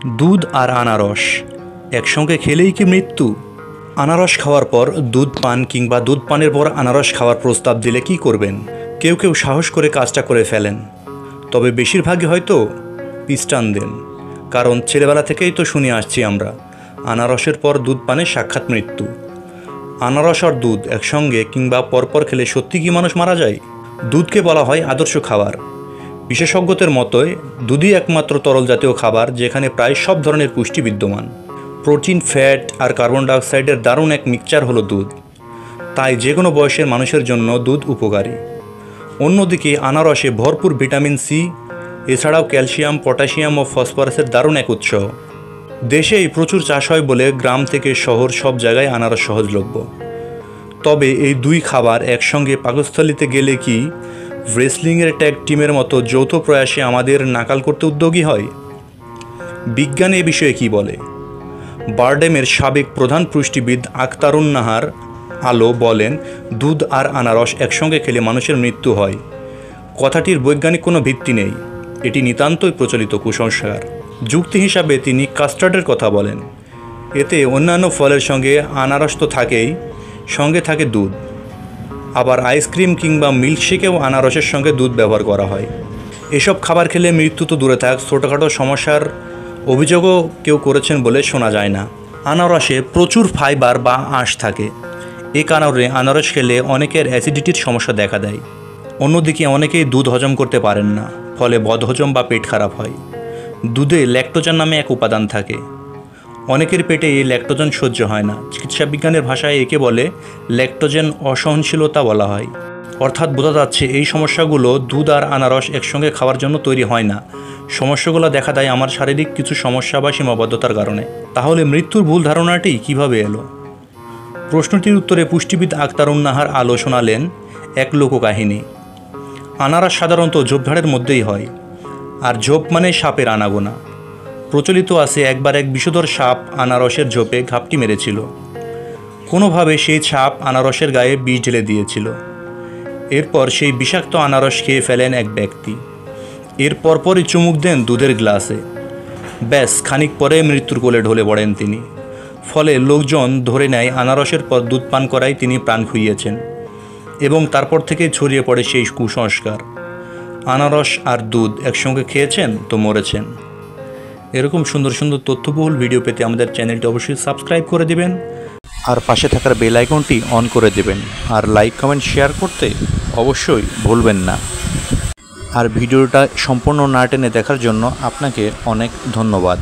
দুধ আর আনারস একসঙ্গে খেলেই কি মৃত্যু? আনারস খাওয়ার পর দুধ পান কিংবা দুধ পানের পর আনারস খাওয়ার প্রস্তাব দিলে কি করবেন? কেউ কেউ সাহস করে কাজটা করে ফেলেন, তবে বেশিরভাগই হয়তো পিস্টান দেন। কারণ ছেলেবেলা থেকেই তো শুনে আসছি আমরা, আনারসের পর দুধ পানে সাক্ষাৎ মৃত্যু। আনারস আর দুধ একসঙ্গে কিংবা পরপর খেলে সত্যি কি মানুষ মারা যায়? দুধকে বলা হয় আদর্শ খাবার। বিশেষজ্ঞদের মতোই দুধই একমাত্র তরল জাতীয় খাবার যেখানে প্রায় সব ধরনের পুষ্টি বিদ্যমান। প্রোটিন, ফ্যাট আর কার্বন ডাইঅক্সাইডের দারুণ এক মিক্সচার হলো দুধ। তাই যে কোনো বয়সের মানুষের জন্য দুধ উপকারী। অন্যদিকে আনারসে ভরপুর ভিটামিন সি, এছাড়াও ক্যালসিয়াম, পটাশিয়াম ও ফসফরাসের দারুণ এক উৎস। দেশেই প্রচুর চাষ হয় বলে গ্রাম থেকে শহর সব জায়গায় আনারস সহজলভ্য। তবে এই দুই খাবার একসঙ্গে পাকস্থলীতে গেলে কি রেসলিংয়ের ট্যাগ টিমের মতো যৌথ প্রয়াসে আমাদের নাকাল করতে উদ্যোগী হয়? বিজ্ঞান এ বিষয়ে কি বলে? বারডেমের সাবেক প্রধান পুষ্টিবিদ আখতারুন নাহার আলো বলেন, দুধ আর আনারস একসঙ্গে খেলে মানুষের মৃত্যু হয়। কথাটির বৈজ্ঞানিক কোনো ভিত্তি নেই, এটি নিতান্তই প্রচলিত কুসংস্কার। যুক্তি হিসাবে তিনি কাস্টার্ডের কথা বলেন। এতে অন্যান্য ফলের সঙ্গে আনারস তো থাকেই, সঙ্গে থাকে দুধ। আবার আইসক্রিম কিংবা মিল্কশেকেও আনারসের সঙ্গে দুধ ব্যবহার করা হয়। এসব খাবার খেলে মৃত্যু তো দূরে থাক, ছোটোখাটো সমস্যার অভিযোগও কেউ করেছেন বলে শোনা যায় না। আনারসে প্রচুর ফাইবার বা আঁশ থাকে। এ কারণে আনারস খেলে অনেকের অ্যাসিডিটির সমস্যা দেখা দেয়। অন্যদিকে অনেকেই দুধ হজম করতে পারেন না, ফলে বদহজম বা পেট খারাপ হয়। দুধে ল্যাকটোজেন নামে এক উপাদান থাকে। অনেকের পেটে এই ল্যাকটোজেন সহ্য হয় না। চিকিৎসা বিজ্ঞানের ভাষায় একে বলে ল্যাকটোজেন অসহনশীলতা বলা হয়। অর্থাৎ বোঝা যাচ্ছে এই সমস্যাগুলো দুধ আর আনারস একসঙ্গে খাওয়ার জন্য তৈরি হয় না। সমস্যাগুলো দেখা দেয় আমার শারীরিক কিছু সমস্যা বা সীমাবদ্ধতার কারণে। তাহলে মৃত্যুর ভুল ধারণাটি কিভাবে এলো? প্রশ্নটির উত্তরে পুষ্টিবিদ আখতারুন নাহার আলো শোনালেন এক লোককাহিনী। আনারস সাধারণত ঝোপঝাড়ের মধ্যেই হয়, আর ঝোপ মানে সাপের আনাগোনা। প্রচলিত আছে একবার এক বিষধর সাপ আনারসের ঝোপে ঘাপটি মেরেছিল। কোনোভাবে সেই সাপ আনারসের গায়ে বিষ ঢেলে দিয়েছিল। এরপর সেই বিষাক্ত আনারস খেয়ে ফেলেন এক ব্যক্তি। এর পরপরই চুমুক দেন দুধের গ্লাসে। ব্যাস, খানিক পরে মৃত্যুর কোলে ঢলে পড়েন তিনি। ফলে লোকজন ধরে নেয় আনারসের পর দুধ পান করায় তিনি প্রাণ খুইয়েছেন, এবং তারপর থেকে ছড়িয়ে পড়ে সেই কুসংস্কার, আনারস আর দুধ একসঙ্গে খেয়েছেন তো মরেছেন। এরকম সুন্দর সুন্দর তথ্যবহুল ভিডিও পেতে আমাদের চ্যানেলটি অবশ্যই সাবস্ক্রাইব করে দিবেন, আর পাশে থাকার বেল আইকনটি অন করে দেবেন, আর লাইক, কমেন্ট, শেয়ার করতে অবশ্যই ভুলবেন না। আর ভিডিওটা সম্পূর্ণ না টেনে দেখার জন্য আপনাকে অনেক ধন্যবাদ।